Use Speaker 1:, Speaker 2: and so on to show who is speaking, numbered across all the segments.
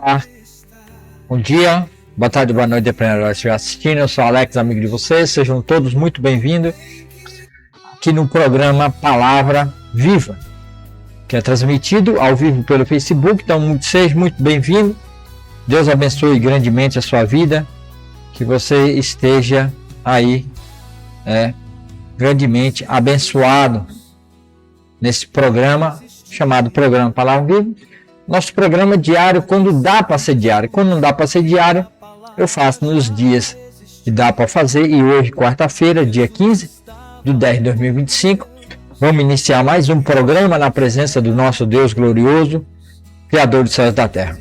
Speaker 1: Olá, bom dia, boa tarde, boa noite, dependendo da hora que estiver assistindo. Eu sou o Alex, amigo de vocês. Sejam todos muito bem-vindos aqui no programa Palavra Viva, que é transmitido ao vivo pelo Facebook. Então, seja muito bem-vindo. Deus abençoe grandemente a sua vida, que você esteja aí grandemente abençoado nesse programa chamado Programa Palavra Viva. Nosso programa diário, quando dá para ser diário. Quando não dá para ser diário, eu faço nos dias que dá para fazer. E hoje, quarta-feira, dia 15 de 10 de 2025, vamos iniciar mais um programa na presença do nosso Deus glorioso, Criador dos céus e da terra.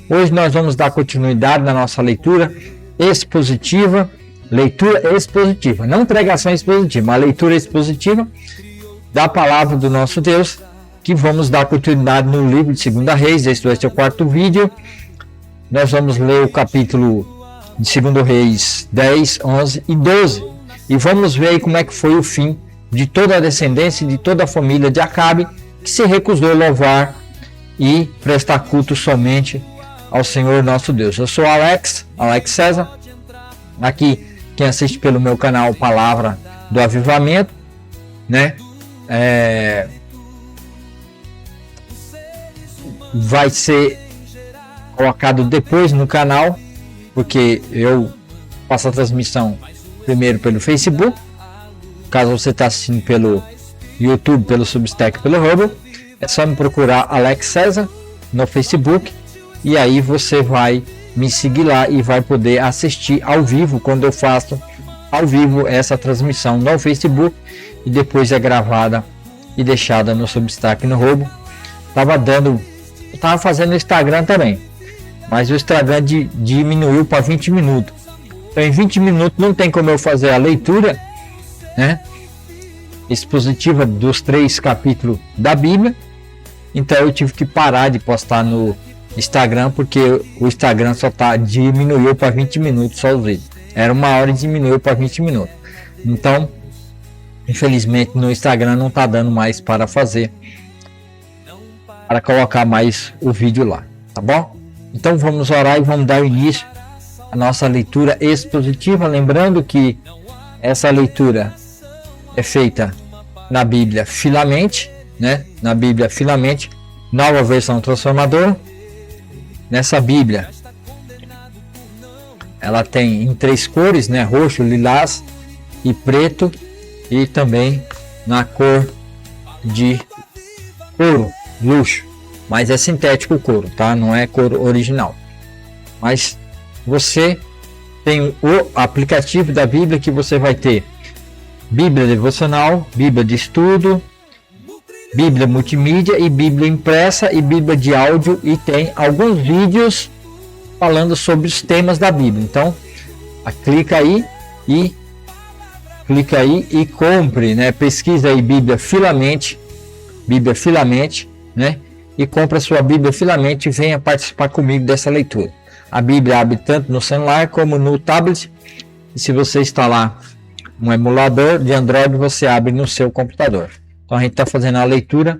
Speaker 1: Hoje nós vamos dar continuidade na nossa leitura expositiva. Leitura expositiva, não pregação expositiva, mas leitura expositiva da palavra do nosso Deus, que vamos dar continuidade no livro de 2 Reis. Este vai ser o quarto vídeo. Nós vamos ler o capítulo de 2 Reis 10, 11 e 12. E vamos ver aí como é que foi o fim de toda a descendência, de toda a família de Acabe, que se recusou a louvar e prestar culto somente ao Senhor nosso Deus. Eu sou Alex César. Aqui, quem assiste pelo meu canal Palavra do Avivamento, né? Vai ser colocado depois no canal, porque eu faço a transmissão primeiro pelo Facebook. Caso você está assistindo pelo YouTube, pelo Substack, pelo Rumble, é só me procurar Alex César no Facebook, e aí você vai me seguir lá e vai poder assistir ao vivo quando eu faço ao vivo essa transmissão no Facebook, e depois é gravada e deixada no Substack, no Rumble. Estava fazendo no Instagram também, mas o Instagram diminuiu para 20 minutos. Então em 20 minutos não tem como eu fazer a leitura, né, expositiva dos 3 capítulos da Bíblia. Então eu tive que parar de postar no Instagram, porque o Instagram diminuiu para 20 minutos só os vídeos. Era 1 hora e diminuiu para 20 minutos. Então, infelizmente no Instagram não está dando mais para colocar mais o vídeo lá, tá bom? Então vamos orar e vamos dar início à nossa leitura expositiva, lembrando que essa leitura é feita na Bíblia Filamente, né? Na Bíblia Filamente, nova versão transformadora. Nessa Bíblia, ela tem em 3 cores, né? Roxo, lilás e preto, e também na cor de couro, luxo, mas é sintético o couro, tá? Não é cor original. Mas você tem o aplicativo da Bíblia, que você vai ter Bíblia devocional, Bíblia de estudo, Bíblia multimídia e Bíblia impressa e Bíblia de áudio, e tem alguns vídeos falando sobre os temas da Bíblia. Então, clica aí e compre, né? Pesquisa aí Bíblia Filamente, né? E compre a sua Bíblia Filamente e venha participar comigo dessa leitura. A Bíblia abre tanto no celular como no tablet, e se você instalar um emulador de Android, você abre no seu computador. Então a gente está fazendo a leitura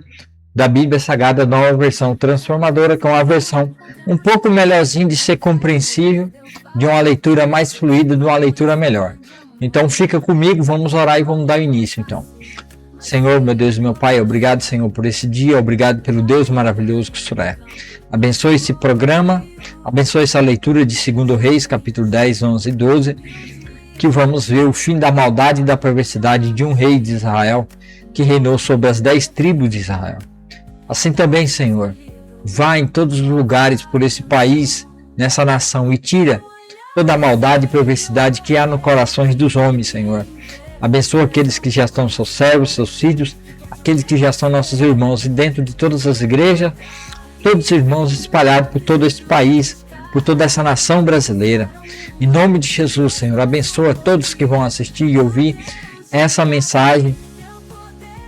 Speaker 1: da Bíblia Sagrada, nova versão transformadora, que é uma versão um pouco melhorzinha de ser compreensível, de uma leitura mais fluida, de uma leitura melhor. Então fica comigo, vamos orar e vamos dar início então. Senhor, meu Deus e meu Pai, obrigado, Senhor, por esse dia, obrigado pelo Deus maravilhoso que o Senhor é. Abençoe esse programa, abençoe essa leitura de 2 Reis, capítulo 10, 11 e 12, que vamos ver o fim da maldade e da perversidade de um rei de Israel, que reinou sobre as 10 tribos de Israel. Assim também, Senhor, vá em todos os lugares por esse país, nessa nação, e tira toda a maldade e perversidade que há no corações dos homens, Senhor. Abençoa aqueles que já estão seus servos, seus filhos, aqueles que já são nossos irmãos, e dentro de todas as igrejas, todos os irmãos espalhados por todo esse país, por toda essa nação brasileira. Em nome de Jesus, Senhor, abençoa todos que vão assistir e ouvir essa mensagem,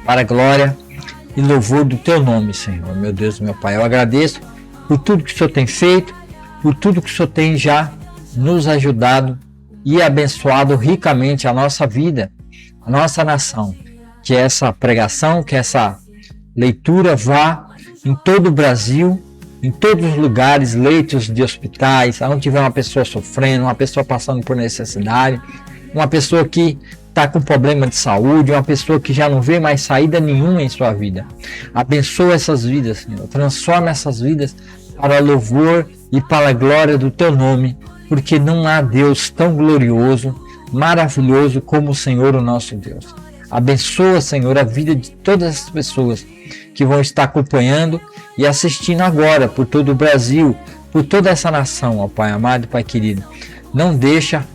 Speaker 1: para a glória e louvor do teu nome, Senhor, meu Deus e meu Pai. Eu agradeço por tudo que o Senhor tem feito, por tudo que o Senhor tem já nos ajudado e abençoado ricamente a nossa vida, a nossa nação. Que essa pregação, que essa leitura vá em todo o Brasil em todos os lugares, leitos de hospitais, onde tiver uma pessoa sofrendo, uma pessoa passando por necessidade, uma pessoa que está com problema de saúde, uma pessoa que já não vê mais saída nenhuma em sua vida. Abençoa essas vidas, Senhor. Transforma essas vidas para louvor e para a glória do Teu nome, porque não há Deus tão glorioso, maravilhoso como o Senhor, o nosso Deus. Abençoa, Senhor, a vida de todas as pessoas que vão estar acompanhando e assistindo agora por todo o Brasil, por toda essa nação, ó Pai amado, Pai querido. Não deixa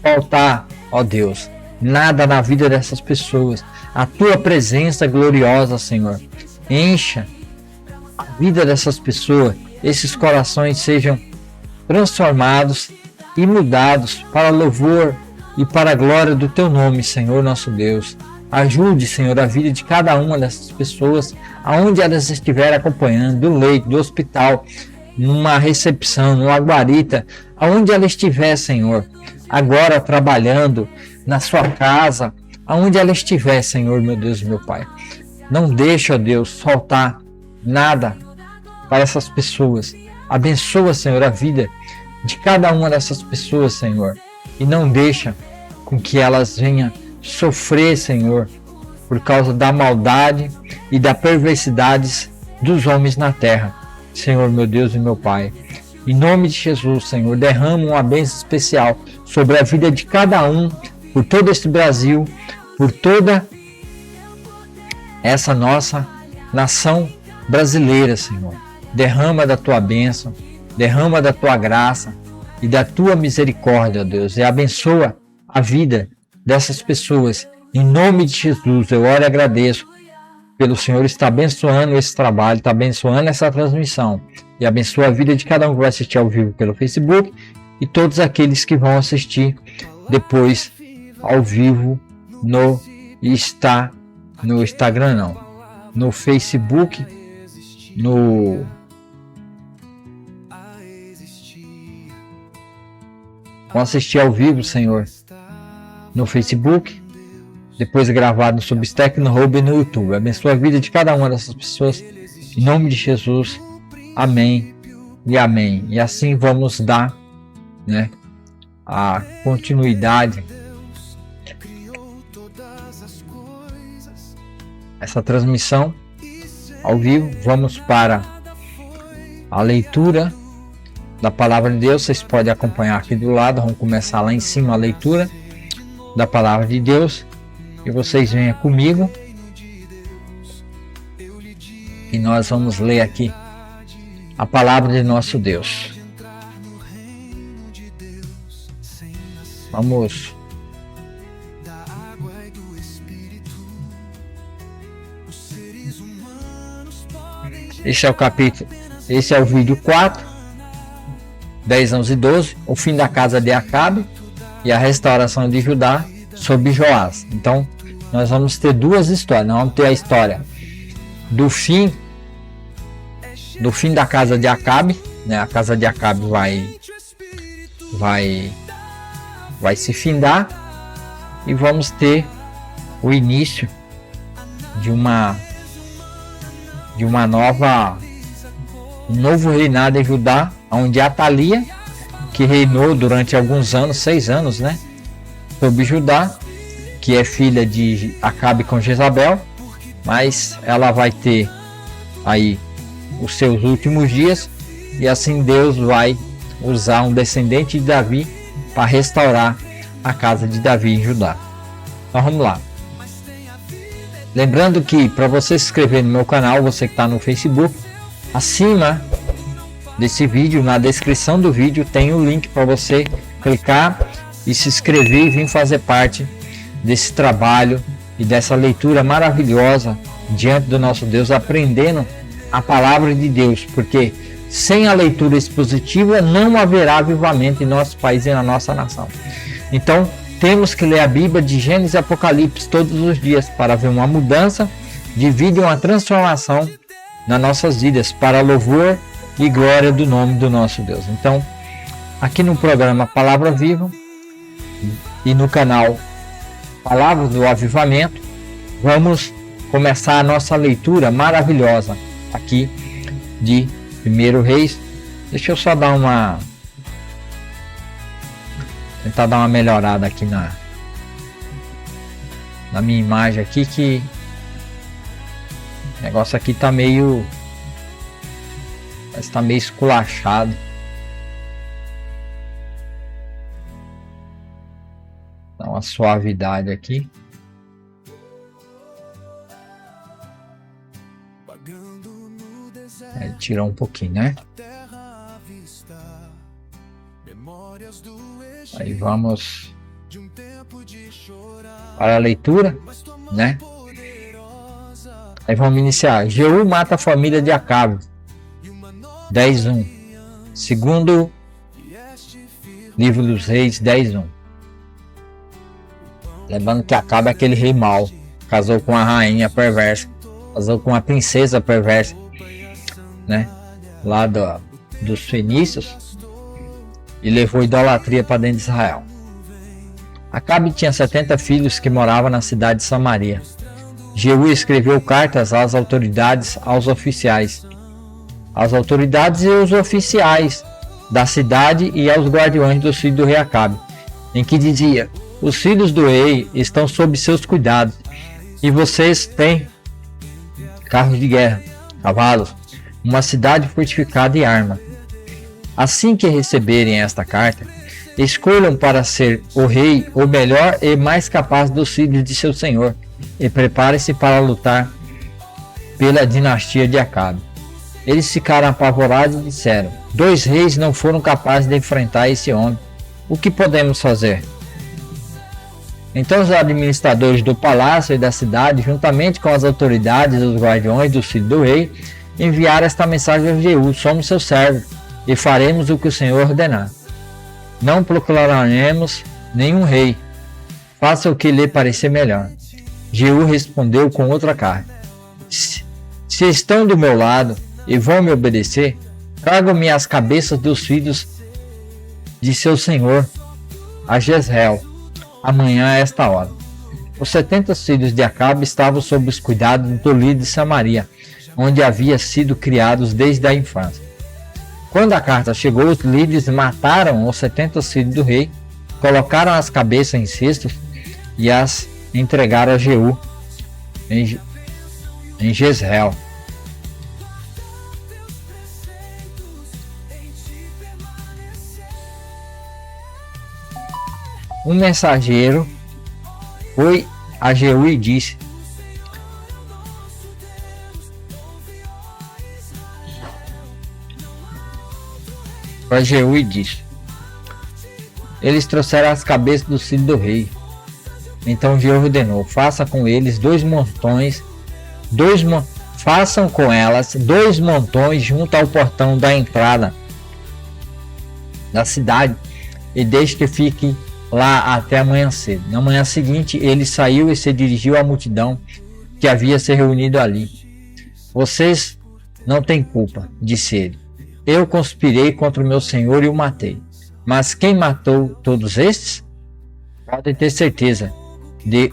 Speaker 1: faltar, ó Deus, nada na vida dessas pessoas. A Tua presença gloriosa, Senhor, encha a vida dessas pessoas, esses corações sejam transformados e mudados para louvor e para a glória do Teu nome, Senhor nosso Deus. Ajude, Senhor, a vida de cada uma dessas pessoas, aonde elas estiverem acompanhando, do leito, do hospital, numa recepção, numa guarita, aonde ela estiver, Senhor, agora trabalhando, na sua casa, aonde ela estiver, Senhor, meu Deus e meu Pai. Não deixa, ó Deus, faltar nada para essas pessoas. Abençoa, Senhor, a vida de cada uma dessas pessoas, Senhor, e não deixa com que elas venham sofrer, Senhor, por causa da maldade e da perversidade dos homens na terra, Senhor, meu Deus e meu Pai. Em nome de Jesus, Senhor, derrama uma bênção especial sobre a vida de cada um, por todo este Brasil, por toda essa nossa nação brasileira, Senhor. Derrama da Tua bênção, derrama da Tua graça e da Tua misericórdia, Deus, e abençoa a vida dessas pessoas. Em nome de Jesus, eu oro e agradeço pelo Senhor estar abençoando esse trabalho, está abençoando essa transmissão e abençoa a vida de cada um que vai assistir ao vivo pelo Facebook e todos aqueles que vão assistir depois ao vivo no Instagram, não, no Facebook, vão assistir ao vivo, Senhor, no Facebook, depois gravado no Substack, no Hub e no YouTube. Abençoa a vida de cada uma dessas pessoas, em nome de Jesus, amém e amém. E assim vamos dar, né, a continuidade essa transmissão ao vivo. Vamos para a leitura da palavra de Deus. Vocês podem acompanhar aqui do lado. Vamos começar lá em cima a leitura da palavra de Deus, e vocês venham comigo e nós vamos ler aqui a palavra de nosso Deus. Vamos esse é o vídeo 4, 10, 11 e 12, o fim da casa de Acabe e a restauração de Judá sob Joás. Então, nós vamos ter duas histórias. Nós vamos ter a história do fim da casa de Acabe, né? A casa de Acabe vai se findar, e vamos ter o início de um novo reinado em Judá, onde Atalia, que reinou durante alguns anos, 6 anos, né, sobre Judá, que é filha de Acabe com Jezabel, mas ela vai ter aí os seus últimos dias, e assim Deus vai usar um descendente de Davi para restaurar a casa de Davi em Judá. Então vamos lá. Lembrando que para você se inscrever no meu canal, você que está no Facebook, acima desse vídeo, na descrição do vídeo, tem o link para você clicar e se inscrever e vir fazer parte desse trabalho e dessa leitura maravilhosa diante do nosso Deus, aprendendo a palavra de Deus, porque sem a leitura expositiva não haverá avivamento em nosso país e na nossa nação. Então temos que ler a Bíblia de Gênesis e Apocalipse todos os dias para ver uma mudança de vida e uma transformação nas nossas vidas, para louvor e glória do nome do nosso Deus. Então, aqui no programa Palavra Viva e no canal Palavra do Avivamento, vamos começar a nossa leitura maravilhosa aqui de Primeiro Reis. Deixa eu só tentar dar uma melhorada aqui na minha imagem aqui, que o negócio aqui tá meio esculachado. Dá uma suavidade aqui. Aí tirou um pouquinho, né? Aí vamos para a leitura, né? Aí vamos iniciar. Jeú mata a família de Acabe. 10:1. Segundo livro dos Reis, 10:1. Lembrando que Acabe é aquele rei mau. Casou com a rainha perversa. Casou com a princesa perversa, né? Lá dos fenícios. E levou idolatria para dentro de Israel. Acabe tinha 70 filhos que moravam na cidade de Samaria. Jeú escreveu cartas às autoridades, aos oficiais e os oficiais da cidade e aos guardiões dos filhos do rei Acabe, em que dizia: os filhos do rei estão sob seus cuidados, e vocês têm carros de guerra, cavalos, uma cidade fortificada e arma. Assim que receberem esta carta, escolham para ser o rei o melhor e mais capaz dos filhos de seu senhor, e preparem-se para lutar pela dinastia de Acabe. Eles ficaram apavorados e disseram: 2 reis não foram capazes de enfrentar esse homem. O que podemos fazer? Então os administradores do palácio e da cidade, juntamente com as autoridades e os guardiões dos filhos do rei, enviaram esta mensagem a Jeú: somos seus servos e faremos o que o Senhor ordenar. Não proclamaremos nenhum rei. Faça o que lhe parecer melhor. Jeú respondeu com outra carta: se estão do meu lado e vão me obedecer, tragam-me as cabeças dos filhos de seu senhor a Jezreel, amanhã a esta hora. Os 70 filhos de Acabe estavam sob os cuidados do líder de Samaria, onde havia sido criados desde a infância. Quando a carta chegou, os líderes mataram os 70 filhos do rei, colocaram as cabeças em cestos e as entregaram a Jeú em Jezreel. Um mensageiro foi a Jeú e disse: eles trouxeram as cabeças dos filhos do rei. Então Jeú ordenou: faça com eles façam com elas 2 montões junto ao portão da entrada da cidade e deixe que fique lá até amanhã cedo. Na manhã seguinte ele saiu e se dirigiu à multidão que havia se reunido ali. Vocês não têm culpa, disse ele. Eu conspirei contra o meu senhor e o matei. Mas quem matou todos estes? Podem ter certeza de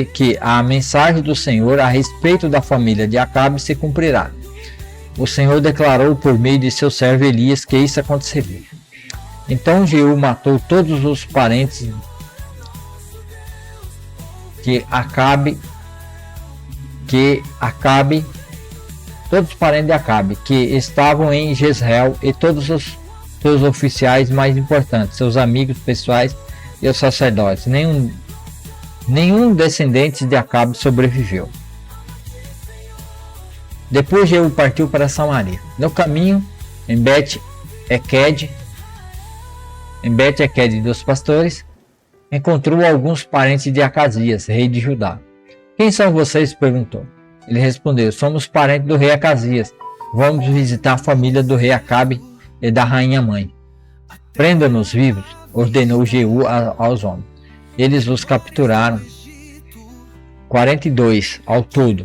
Speaker 1: que a mensagem do Senhor a respeito da família de Acabe se cumprirá. O Senhor declarou por meio de seu servo Elias que isso aconteceria. Então Jeú matou todos os parentes todos os parentes de Acabe que estavam em Jezreel e todos os seus oficiais mais importantes, seus amigos pessoais e os sacerdotes. Nenhum descendente de Acabe sobreviveu. Depois Jeú partiu para Samaria. No caminho, em Bet-Eked dos pastores, encontrou alguns parentes de Acasias, rei de Judá. Quem são vocês? Perguntou. Ele respondeu: somos parentes do rei Acasias. Vamos visitar a família do rei Acabe e da rainha mãe. Prenda-nos vivos, ordenou Jeú aos homens. Eles os capturaram, 42 ao todo,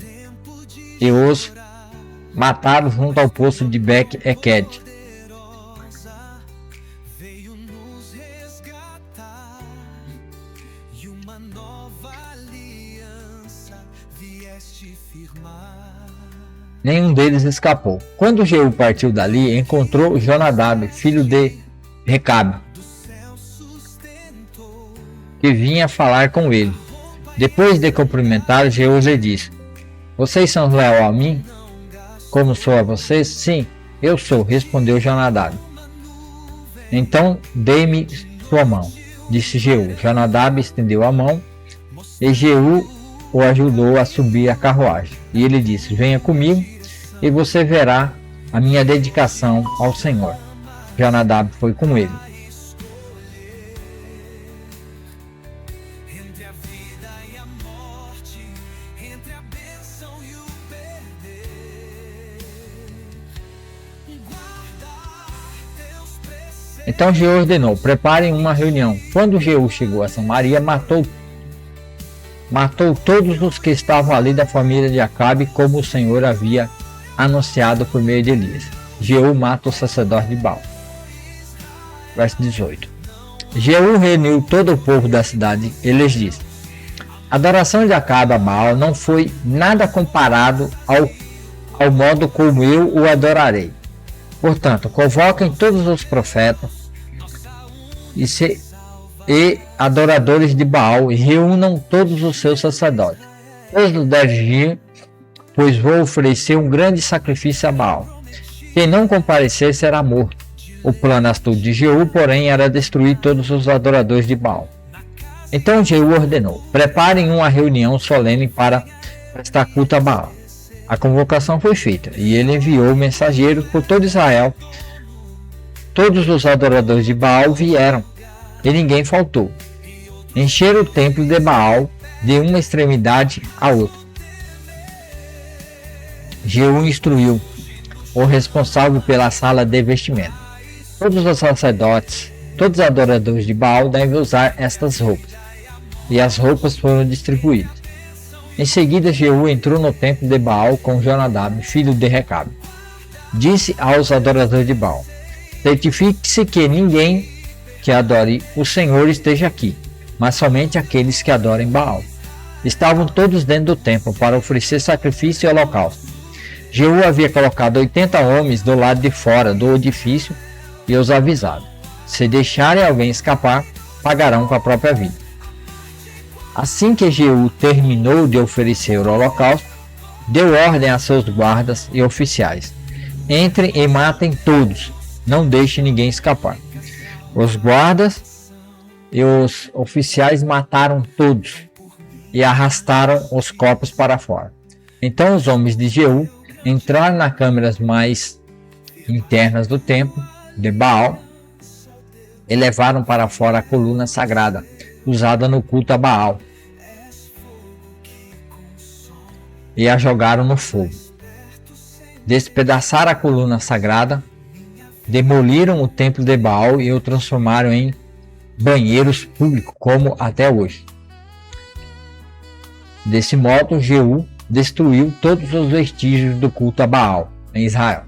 Speaker 1: e os mataram junto ao poço de Bet-Eked. nenhum deles escapou. Quando Jeú partiu dali, encontrou Jonadab, filho de Recabe, que vinha falar com ele. Depois de cumprimentar, Jeú lhe disse: vocês são leal a mim, como sou a vocês? Sim, eu sou, respondeu Jonadab. Então dê-me sua mão, disse Jeú. Jonadab estendeu a mão e Jeú o ajudou a subir a carruagem. E ele disse: venha comigo e você verá a minha dedicação ao Senhor. Jonadab foi com ele. Então Jeú ordenou: preparem uma reunião. Quando Jeú chegou a Samaria, matou todos os que estavam ali da família de Acabe, como o Senhor havia anunciado por meio de Elias. Jeú mata o sacerdote de Baal. Verso 18. Jeú reuniu todo o povo da cidade e lhes disse: a adoração de Acabe a Baal não foi nada comparado ao modo como eu o adorarei. Portanto, convoquem todos os profetas e adoradores de Baal e reúnam todos os seus sacerdotes. Todos os 10 dias, pois vou oferecer um grande sacrifício a Baal. Quem não comparecer será morto. O plano astuto de Jeú, porém, era destruir todos os adoradores de Baal. Então Jeú ordenou: preparem uma reunião solene para prestar culto a Baal. A convocação foi feita e ele enviou mensageiros por todo Israel. Todos os adoradores de Baal vieram e ninguém faltou. Encheram o templo de Baal de uma extremidade à outra. Jeú instruiu o responsável pela sala de vestimenta: todos os sacerdotes, todos os adoradores de Baal devem usar estas roupas. E as roupas foram distribuídas. Em seguida, Jeú entrou no templo de Baal com Jonadab, filho de Recabe. Disse aos adoradores de Baal: certifique-se que ninguém que adore o Senhor esteja aqui, mas somente aqueles que adorem Baal. Estavam todos dentro do templo para oferecer sacrifício e holocausto. Jeú havia colocado 80 homens do lado de fora do edifício e os avisado: se deixarem alguém escapar, pagarão com a própria vida. Assim que Jeú terminou de oferecer o holocausto, deu ordem a seus guardas e oficiais: entrem e matem todos, não deixe ninguém escapar. Os guardas e os oficiais mataram todos e arrastaram os corpos para fora. Então os homens de Jeú entraram nas câmaras mais internas do templo de Baal e levaram para fora a coluna sagrada usada no culto a Baal e a jogaram no fogo. Despedaçaram a coluna sagrada, demoliram o templo de Baal e o transformaram em banheiros públicos, como até hoje. Desse modo, Jeú destruiu todos os vestígios do culto a Baal em Israel.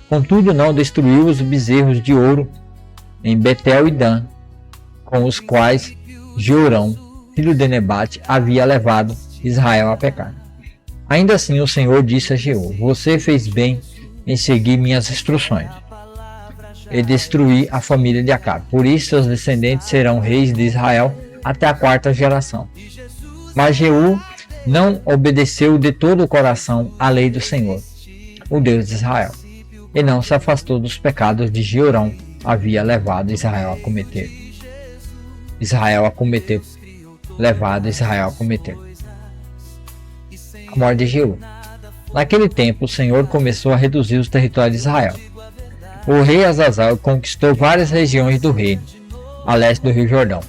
Speaker 1: Contudo, não destruiu os bezerros de ouro em Betel e Dan, com os quais Jeorão, filho de Nebate, havia levado Israel a pecar. Ainda assim, o Senhor disse a Jeú: você fez bem em seguir minhas instruções e destruir a família de Acabe. Por isso, seus descendentes serão reis de Israel até a 4ª geração. Mas Jeú não obedeceu de todo o coração à lei do Senhor, o Deus de Israel, e não se afastou dos pecados de Jeorão havia levado Israel a cometer. A morte de Jeú. Naquele tempo, o Senhor começou a reduzir os territórios de Israel. O rei Azazel conquistou várias regiões do reino, a leste do rio Jordão,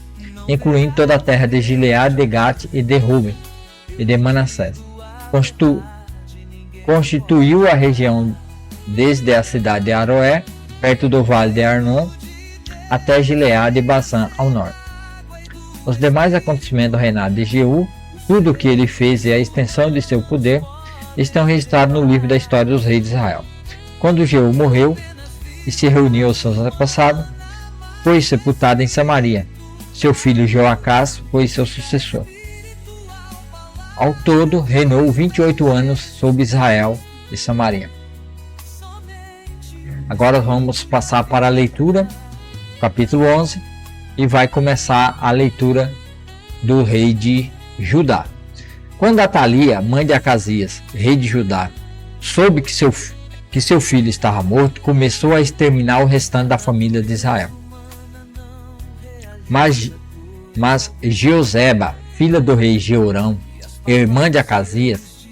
Speaker 1: incluindo toda a terra de Gileade, de Gate e de Ruben e de Manassés. Constituiu a região desde a cidade de Aroé, perto do vale de Arnon, até Gileade e Bazã ao norte. Os demais acontecimentos do reinado de Jeú, tudo o que ele fez e a extensão de seu poder, estão registrados no livro da história dos reis de Israel. Quando Jeú morreu e se reuniu aos seus antepassados, foi sepultado em Samaria. Seu filho Joacás foi seu sucessor. Ao todo, reinou 28 anos sobre Israel de Samaria. Agora vamos passar para a leitura, capítulo 11, e vai começar a leitura do rei de Judá. Quando Atalia, mãe de Acasias, rei de Judá, soube que seu filho estava morto, começou a exterminar o restante da família de Israel. Mas Jeozeba, filha do rei Jeorão, irmã de Acasias,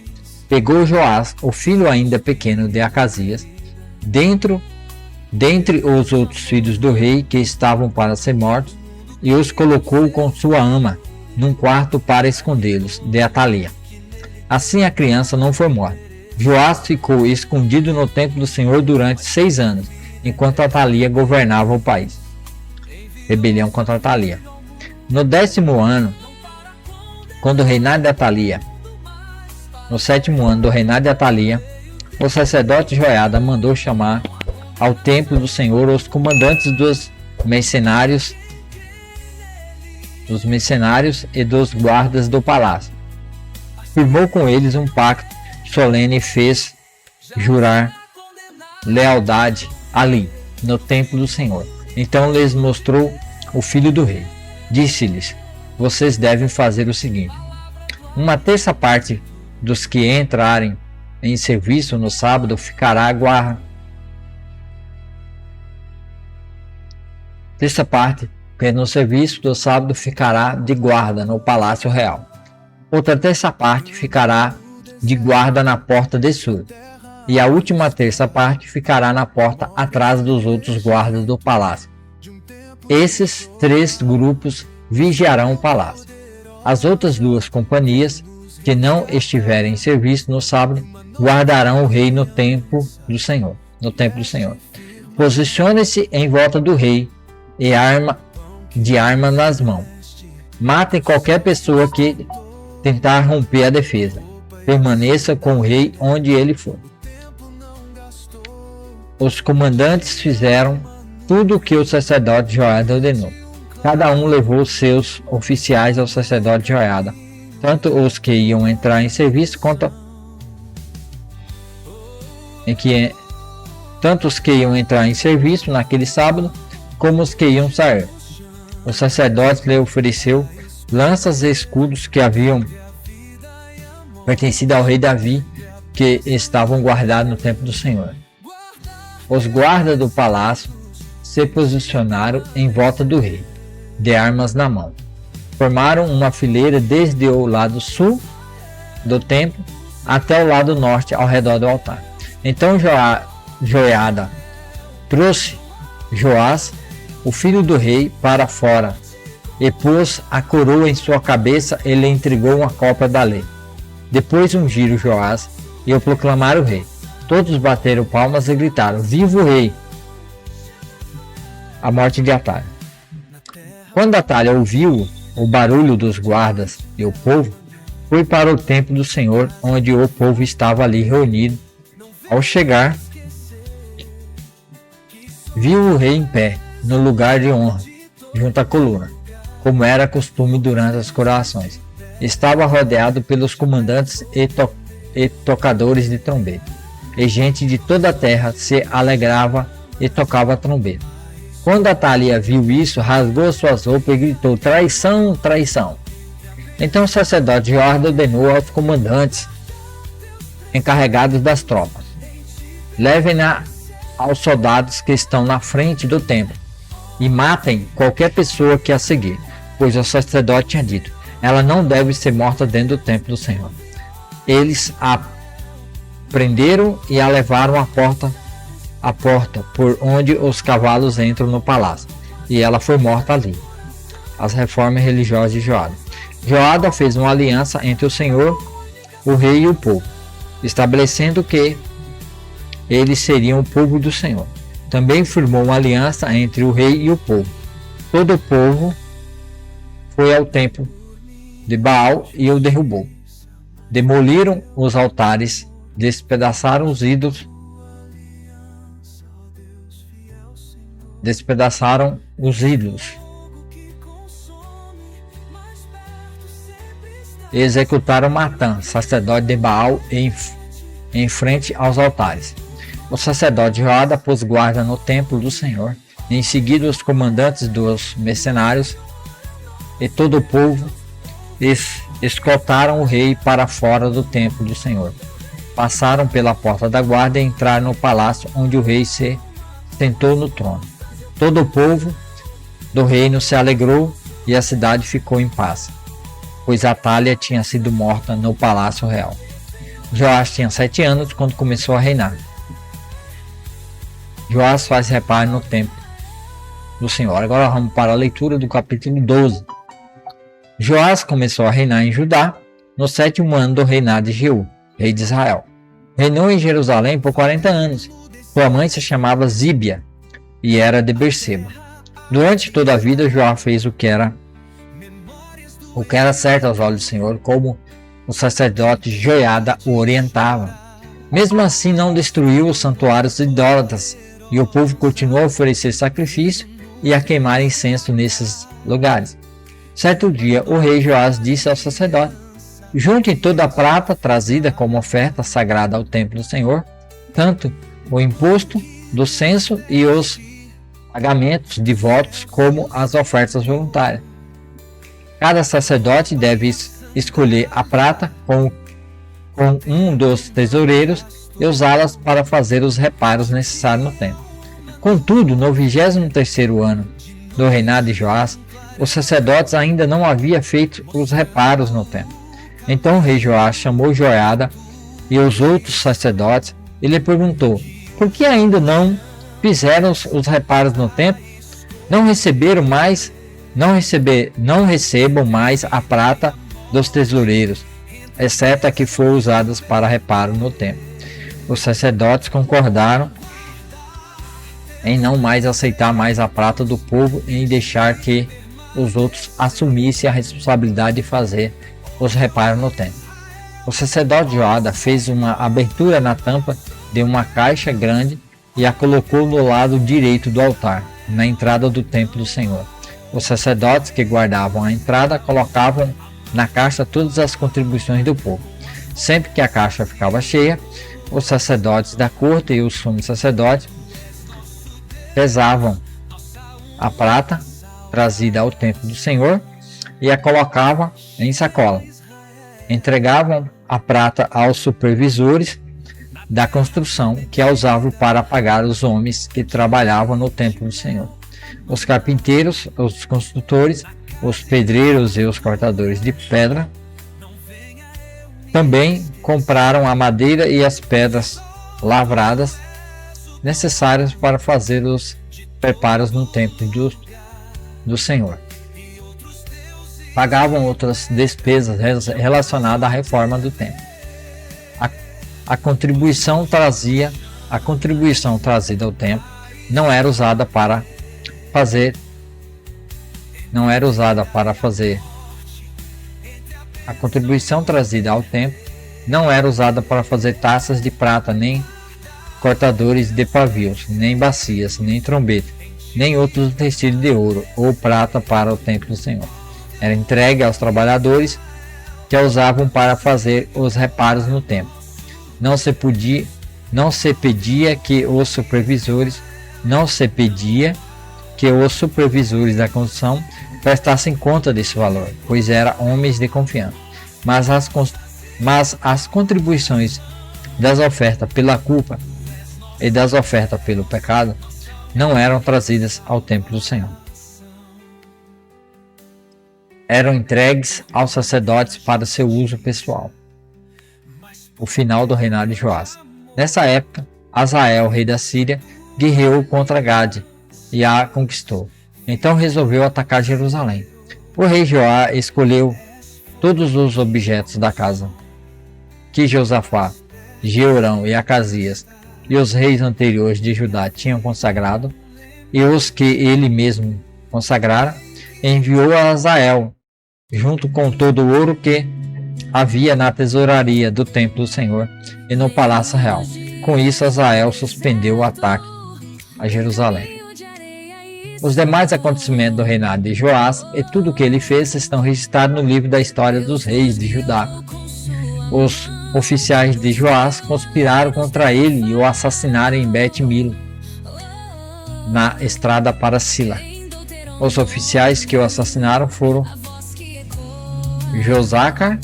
Speaker 1: pegou Joás, o filho ainda pequeno de Acasias, dentre os outros filhos do rei que estavam para ser mortos, e os colocou com sua ama num quarto para escondê-los de Atalia. Assim a criança não foi morta. Joás ficou escondido no templo do Senhor durante 6 anos, enquanto Atalia governava o país. Rebelião contra Atalia. No 10º ano, quando o reinado de Atalia, no 7º ano do reinado de Atalia, o sacerdote Joiada mandou chamar ao templo do Senhor os comandantes dos mercenários e dos guardas do palácio. Firmou com eles um pacto solene e fez jurar lealdade ali, no templo do Senhor. Então lhes mostrou o filho do rei. Disse-lhes: vocês devem fazer o seguinte: uma terça parte dos que entrarem em serviço no sábado ficará a guarda. Terça parte que no serviço do sábado ficará de guarda no palácio real. Outra terça parte ficará de guarda na porta de sul. E a última terça parte ficará na porta atrás dos outros guardas do palácio. Esses 3 grupos vigiarão o palácio. As outras 2 companhias, que não estiverem em serviço no sábado, guardarão o rei no templo do Senhor. Posicione-se em volta do rei e arma nas mãos. Matem qualquer pessoa que tentar romper a defesa. Permaneça com o rei onde ele for. Os comandantes fizeram tudo o que o sacerdote Joiada ordenou. Cada um levou seus oficiais ao sacerdote Joiada, tanto os que iam entrar em serviço tanto os que iam entrar em serviço naquele sábado, como os que iam sair. O sacerdote lhe ofereceu lanças e escudos que haviam pertencido ao rei Davi, que estavam guardados no templo do Senhor. Os guardas do palácio se posicionaram em volta do rei, de armas na mão. Formaram uma fileira desde o lado sul do templo até o lado norte, ao redor do altar. Então Joiada trouxe Joás, o filho do rei, para fora, e pôs a coroa em sua cabeça e lhe entregou uma cópia da lei. Depois ungiram Joás e o proclamaram rei. Todos bateram palmas e gritaram: viva o rei! A morte de Atalia. Quando Atalia ouviu o barulho dos guardas e o povo, foi para o templo do Senhor, onde o povo estava ali reunido. Ao chegar, viu o rei em pé, no lugar de honra, junto à coluna, como era costume durante as coroações. Estava rodeado pelos comandantes e tocadores de trombeta, e gente de toda a terra se alegrava e tocava a trombeta. Quando Atalia viu isso, rasgou suas roupas e gritou: traição, traição! Então o sacerdote Joiada ordenou aos comandantes encarregados das tropas: levem-na aos soldados que estão na frente do templo e matem qualquer pessoa que a seguir, pois o sacerdote tinha dito: ela não deve ser morta dentro do templo do Senhor. Eles a prenderam e a levaram à porta por onde os cavalos entram no palácio, e ela foi morta ali. As reformas religiosas de Joiada. Joiada fez uma aliança entre o Senhor, o rei e o povo, estabelecendo que eles seriam o povo do Senhor. Também firmou uma aliança entre o rei e o povo. Todo o povo foi ao templo de Baal e o derrubou. Demoliram os altares, despedaçaram os ídolos, e executaram Matã, sacerdote de Baal, em frente aos altares. O sacerdote Joiada pôs guarda no templo do Senhor. Em seguida, os comandantes dos mercenários e todo o povo escoltaram o rei para fora do templo do Senhor. Passaram pela porta da guarda e entraram no palácio onde o rei se sentou no trono. Todo o povo do reino se alegrou e a cidade ficou em paz, pois Atália tinha sido morta no palácio real. Joás tinha 7 anos quando começou a reinar. Joás faz reparo no templo do Senhor. Agora vamos para a leitura do capítulo 12. Joás começou a reinar em Judá no 7º ano do reinado de Jeú, rei de Israel. Reinou em Jerusalém por 40 anos. Sua mãe se chamava Zíbia e era de Berseba. Durante toda a vida, Joás fez o que era certo aos olhos do Senhor, como o sacerdote Joiada o orientava. Mesmo assim, não destruiu os santuários idólatras, e o povo continuou a oferecer sacrifício e a queimar incenso nesses lugares. Certo dia, o rei Joás disse ao sacerdote: junte toda a prata trazida como oferta sagrada ao templo do Senhor, tanto o imposto do censo e os pagamentos de votos como as ofertas voluntárias. Cada sacerdote deve escolher a prata com um dos tesoureiros e usá-las para fazer os reparos necessários no templo. Contudo, no 23º ano do reinado de Joás, os sacerdotes ainda não haviam feito os reparos no templo. Então o rei Joás chamou Joiada e os outros sacerdotes e lhe perguntou: por que ainda não fizeram os reparos no templo? Não recebam mais a prata dos tesoureiros, exceto a que for usada para reparo no templo. Os sacerdotes concordaram em não mais aceitar mais a prata do povo e em deixar que os outros assumissem a responsabilidade de fazer os reparos no templo. O sacerdote Joiada fez uma abertura na tampa de uma caixa grande e a colocou no lado direito do altar, na entrada do templo do Senhor. Os sacerdotes que guardavam a entrada colocavam na caixa todas as contribuições do povo. Sempre que a caixa ficava cheia, os sacerdotes da corte e os sumos sacerdotes pesavam a prata trazida ao templo do Senhor e a colocavam em sacola. Entregavam a prata aos supervisores da construção, que a usavam para pagar os homens que trabalhavam no templo do Senhor. Os carpinteiros, os construtores, os pedreiros e os cortadores de pedra também compraram a madeira e as pedras lavradas necessárias para fazer os preparos no templo do Senhor. Pagavam outras despesas relacionadas à reforma do templo. A contribuição trazida ao templo não era usada para fazer a contribuição trazida ao templo não era usada para fazer taças de prata, nem cortadores de pavios, nem bacias, nem trombeta, nem outros utensílios de ouro ou prata para o templo do Senhor. Era entregue aos trabalhadores que a usavam para fazer os reparos no templo. Não se pedia que os supervisores da construção prestassem conta desse valor, pois eram homens de confiança. Mas as contribuições das ofertas pela culpa e das ofertas pelo pecado não eram trazidas ao templo do Senhor. Eram entregues aos sacerdotes para seu uso pessoal. O final do reinado de Joás. Nessa época, Hazael, rei da Síria, guerreou contra Gade e a conquistou. Então resolveu atacar Jerusalém. O rei Joás escolheu todos os objetos da casa que Josafá, Jeorão e Acasias e os reis anteriores de Judá tinham consagrado, e os que ele mesmo consagrara, enviou a Hazael, junto com todo o ouro que havia na tesouraria do templo do Senhor e no palácio real. Com isso, Hazael suspendeu o ataque a Jerusalém. Os demais acontecimentos do reinado de Joás e tudo o que ele fez estão registrados no livro da história dos reis de Judá. Os oficiais de Joás conspiraram contra ele e o assassinaram em Bet-Milo, na estrada para Sila. Os oficiais que o assassinaram foram Josacar,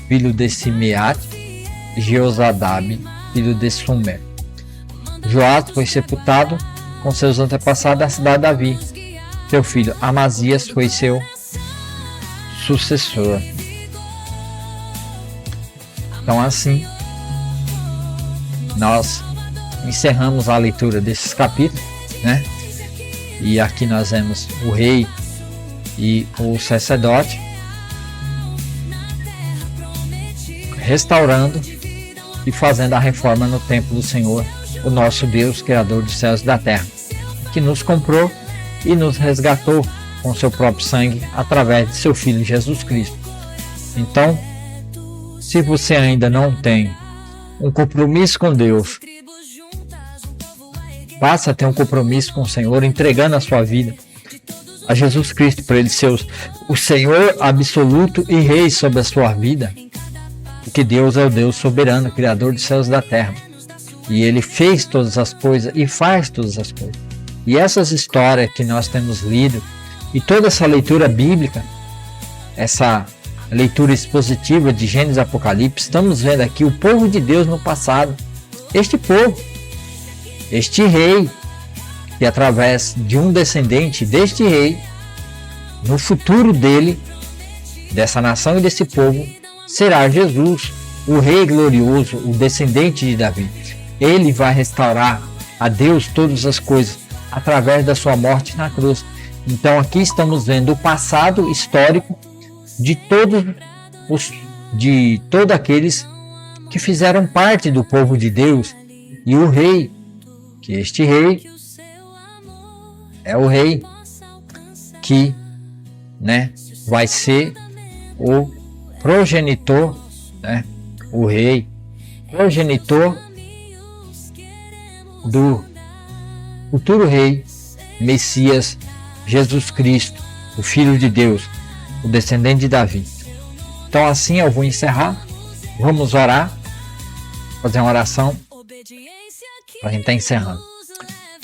Speaker 1: filho de Simeate, e Jeozadab, filho de Sumer. Joás foi sepultado com seus antepassados na cidade de Davi. Seu filho Amazias foi seu sucessor. Então assim, nós encerramos a leitura desses capítulos, né? E aqui nós vemos o rei e o sacerdote restaurando e fazendo a reforma no templo do Senhor, o nosso Deus, Criador dos céus e da terra, que nos comprou e nos resgatou com seu próprio sangue através de seu Filho Jesus Cristo. Então, se você ainda não tem um compromisso com Deus, passa a ter um compromisso com o Senhor, entregando a sua vida a Jesus Cristo para Ele ser o Senhor absoluto e Rei sobre a sua vida, porque Deus é o Deus soberano, Criador dos céus e da terra, e Ele fez todas as coisas e faz todas as coisas. E essas histórias que nós temos lido e toda essa leitura bíblica, essa leitura expositiva de Gênesis e Apocalipse, estamos vendo aqui o povo de Deus no passado, este povo, este rei, e através de um descendente deste rei, no futuro dele, dessa nação e desse povo, será Jesus, o rei glorioso, o descendente de Davi. Ele vai restaurar a Deus todas as coisas através da sua morte na cruz. Então aqui estamos vendo o passado histórico de todos aqueles que fizeram parte do povo de Deus, e o rei, que este rei é o rei que, vai ser o progenitor, o rei progenitor do futuro rei Messias Jesus Cristo, o Filho de Deus, o descendente de Davi. Então assim eu vou encerrar, vamos orar, fazer uma oração para a gente estar encerrando.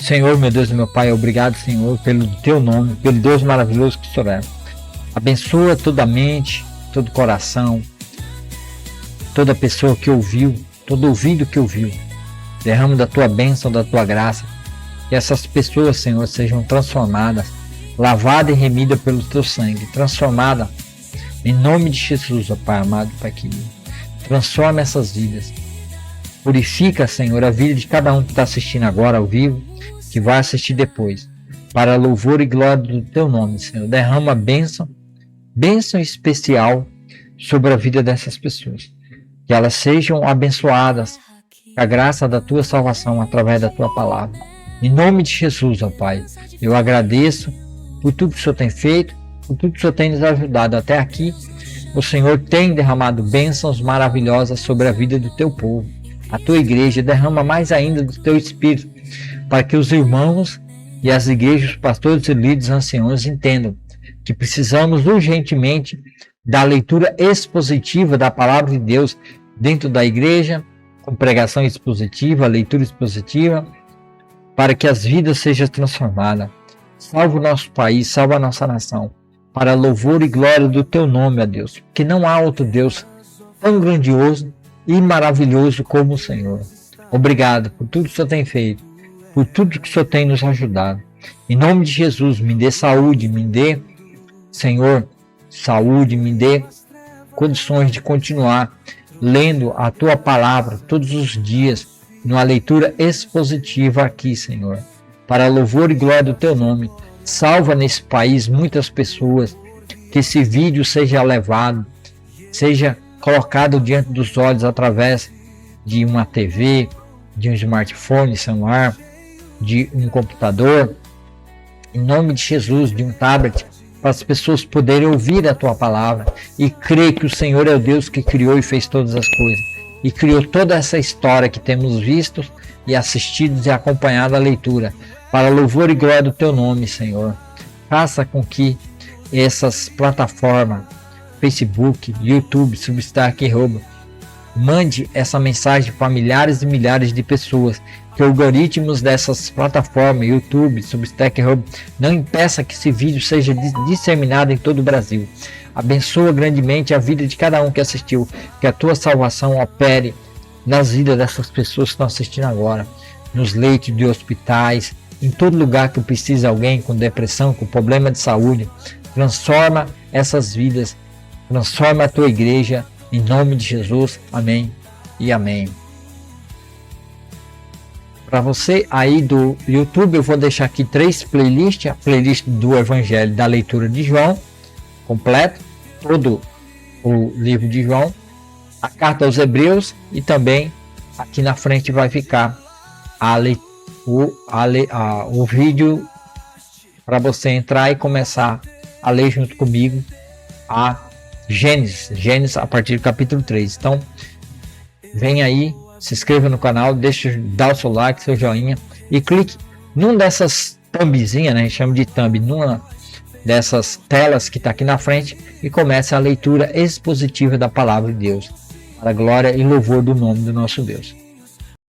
Speaker 1: Senhor, meu Deus e meu Pai, obrigado, Senhor, pelo teu nome, pelo Deus maravilhoso que o Senhor é. Abençoa toda a mente, todo o coração, toda pessoa que ouviu, todo ouvido que ouviu. Derrama da tua bênção, da tua graça, que essas pessoas, Senhor, sejam transformadas, lavadas e remidas pelo teu sangue, transformadas em nome de Jesus, ó Pai amado, Pai querido. Transforma essas vidas. Purifica, Senhor, a vida de cada um que está assistindo agora ao vivo, que vai assistir depois, para louvor e glória do teu nome, Senhor. Derrama bênção especial sobre a vida dessas pessoas, que elas sejam abençoadas com a graça da tua salvação através da tua palavra. Em nome de Jesus, ó Pai, eu agradeço por tudo que o Senhor tem feito, por tudo que o Senhor tem nos ajudado até aqui. O Senhor tem derramado bênçãos maravilhosas sobre a vida do teu povo. A tua igreja derrama mais ainda do teu Espírito, para que os irmãos e as igrejas, pastores e líderes anciãos entendam que precisamos urgentemente da leitura expositiva da palavra de Deus dentro da igreja, com pregação expositiva, leitura expositiva, para que as vidas sejam transformadas. Salva o nosso país, salva a nossa nação, para louvor e glória do teu nome, ó Deus, que não há outro Deus tão grandioso e maravilhoso como o Senhor. Obrigado por tudo que o Senhor tem feito, por tudo que o Senhor tem nos ajudado. Em nome de Jesus, me dê saúde, me dê, Senhor, saúde, me dê condições de continuar lendo a tua palavra todos os dias, numa leitura expositiva aqui, Senhor, para louvor e glória do teu nome. Salva nesse país muitas pessoas, que esse vídeo seja levado, seja colocado diante dos olhos através de uma TV, de um smartphone, celular, de um computador, em nome de Jesus, de um tablet, para as pessoas poderem ouvir a tua palavra e crer que o Senhor é o Deus que criou e fez todas as coisas, e criou toda essa história que temos visto e assistido e acompanhado a leitura, para louvor e glória do teu nome, Senhor. Faça com que essas plataformas, Facebook, YouTube, Substack, Mande essa mensagem para milhares e milhares de pessoas. Que algoritmos dessas plataformas, YouTube, Substack, não impeça que esse vídeo seja disseminado em todo o Brasil. Abençoa grandemente a vida de cada um que assistiu. Que a tua salvação opere nas vidas dessas pessoas que estão assistindo agora. Nos leitos de hospitais, em todo lugar que precisa de alguém com depressão, com problema de saúde. Transforma essas vidas. Transforma a tua igreja. Em nome de Jesus. Amém e amém. Para você aí do YouTube, eu vou deixar aqui 3 playlists. A playlist do Evangelho da leitura de João, completo, todo o livro de João, a carta aos Hebreus, e também aqui na frente vai ficar o vídeo para você entrar e começar a ler junto comigo a Gênesis a partir do capítulo 3. Então, vem aí, se inscreva no canal, dá o seu like, seu joinha e clique numa dessas thumbzinhas, né? A gente chama de thumb, numa dessas telas que está aqui na frente e comece a leitura expositiva da palavra de Deus, para a glória e louvor do nome do nosso Deus.